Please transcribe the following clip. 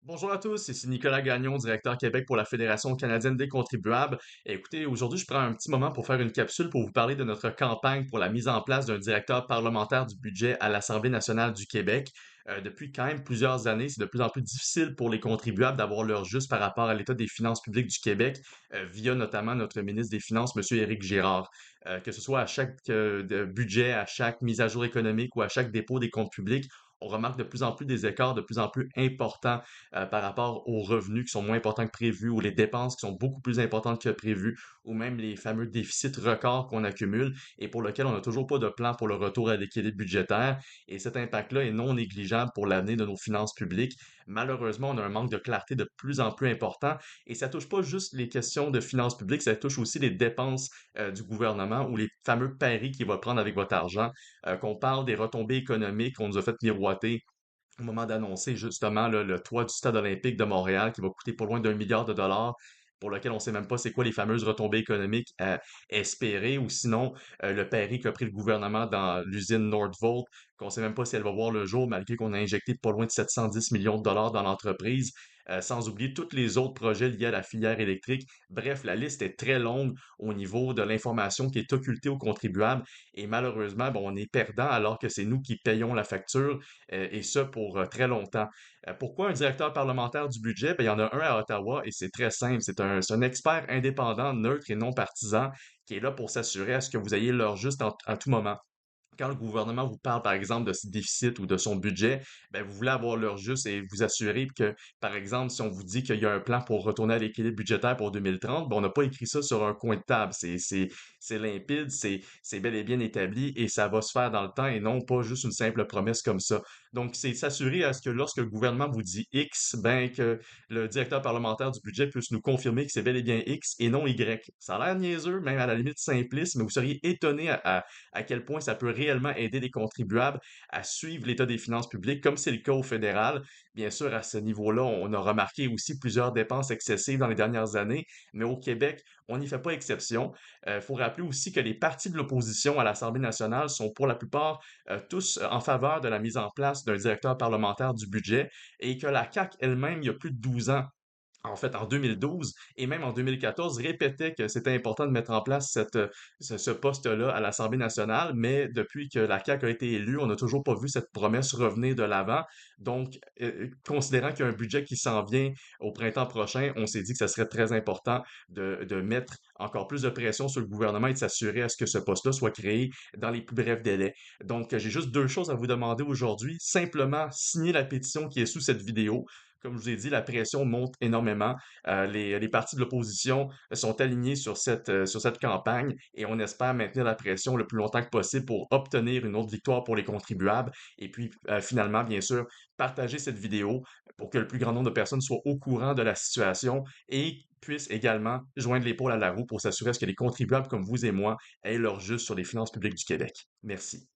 Bonjour à tous, ici Nicolas Gagnon, directeur Québec pour la Fédération canadienne des contribuables. Et écoutez, aujourd'hui, je prends un petit moment pour faire une capsule pour vous parler de notre campagne pour la mise en place d'un directeur parlementaire du budget à l'Assemblée nationale du Québec. Depuis quand même plusieurs années, c'est de plus en plus difficile pour les contribuables d'avoir leur juste par rapport à l'état des finances publiques du Québec, via notamment notre ministre des Finances, M. Éric Girard. Que ce soit à chaque budget, à chaque mise à jour économique ou à chaque dépôt des comptes publics, on remarque de plus en plus des écarts de plus en plus importants par rapport aux revenus qui sont moins importants que prévu ou les dépenses qui sont beaucoup plus importantes que prévu ou même les fameux déficits records qu'on accumule et pour lesquels on n'a toujours pas de plan pour le retour à l'équilibre budgétaire. Et cet impact-là est non négligeable pour l'avenir de nos finances publiques. Malheureusement, on a un manque de clarté de plus en plus important et ça touche pas juste les questions de finances publiques, ça touche aussi les dépenses du gouvernement ou les fameux paris qu'il va prendre avec votre argent. Qu'on parle des retombées économiques qu'on nous a fait miroiter au moment d'annoncer justement là, le toit du stade olympique de Montréal qui va coûter pas loin d'1 milliard de dollars, pour lequel on sait même pas c'est quoi les fameuses retombées économiques à espérer, ou sinon le pari qu'a pris le gouvernement dans l'usine Nordvolt, qu'on sait même pas si elle va voir le jour malgré qu'on a injecté pas loin de 710 millions de dollars dans l'entreprise, sans oublier tous les autres projets liés à la filière électrique. Bref, la liste est très longue au niveau de l'information qui est occultée aux contribuables et malheureusement, bon, on est perdant alors que c'est nous qui payons la facture et ça pour très longtemps. Pourquoi un directeur parlementaire du budget? Ben, il y en a un à Ottawa et c'est très simple. C'est un expert indépendant, neutre et non partisan qui est là pour s'assurer à ce que vous ayez l'heure juste à tout moment. Quand le gouvernement vous parle, par exemple, de ce déficit ou de son budget, ben, vous voulez avoir l'heure juste et vous assurer que, par exemple, si on vous dit qu'il y a un plan pour retourner à l'équilibre budgétaire pour 2030, ben, on n'a pas écrit ça sur un coin de table. C'est limpide, c'est bel et bien établi et ça va se faire dans le temps et non pas juste une simple promesse comme ça. Donc, c'est s'assurer à ce que lorsque le gouvernement vous dit X, ben, que le directeur parlementaire du budget puisse nous confirmer que c'est bel et bien X et non Y. Ça a l'air niaiseux, même à la limite simpliste, mais vous seriez étonné à quel point ça peut réellement aider les contribuables à suivre l'état des finances publiques, comme c'est le cas au fédéral. Bien sûr, à ce niveau-là, on a remarqué aussi plusieurs dépenses excessives dans les dernières années, mais au Québec, on n'y fait pas exception. Il faut rappeler aussi que les partis de l'opposition à l'Assemblée nationale sont pour la plupart tous en faveur de la mise en place d'un directeur parlementaire du budget et que la CAQ elle-même, il y a plus de 12 ans, en fait en 2012 et même en 2014, répétait que c'était important de mettre en place ce poste-là à l'Assemblée nationale, mais depuis que la CAQ a été élue, on n'a toujours pas vu cette promesse revenir de l'avant. Donc, considérant qu'il y a un budget qui s'en vient au printemps prochain, on s'est dit que ce serait très important de mettre encore plus de pression sur le gouvernement et de s'assurer à ce que ce poste-là soit créé dans les plus brefs délais. Donc, j'ai juste deux choses à vous demander aujourd'hui. Simplement, signer la pétition qui est sous cette vidéo. Comme je vous ai dit, la pression monte énormément. Les partis de l'opposition sont alignés sur cette campagne et on espère maintenir la pression le plus longtemps que possible pour obtenir une autre victoire pour les contribuables. Et puis, finalement, bien sûr, partager cette vidéo pour que le plus grand nombre de personnes soient au courant de la situation et puissent également joindre l'épaule à la roue pour s'assurer que les contribuables comme vous et moi aient leur juste sur les finances publiques du Québec. Merci.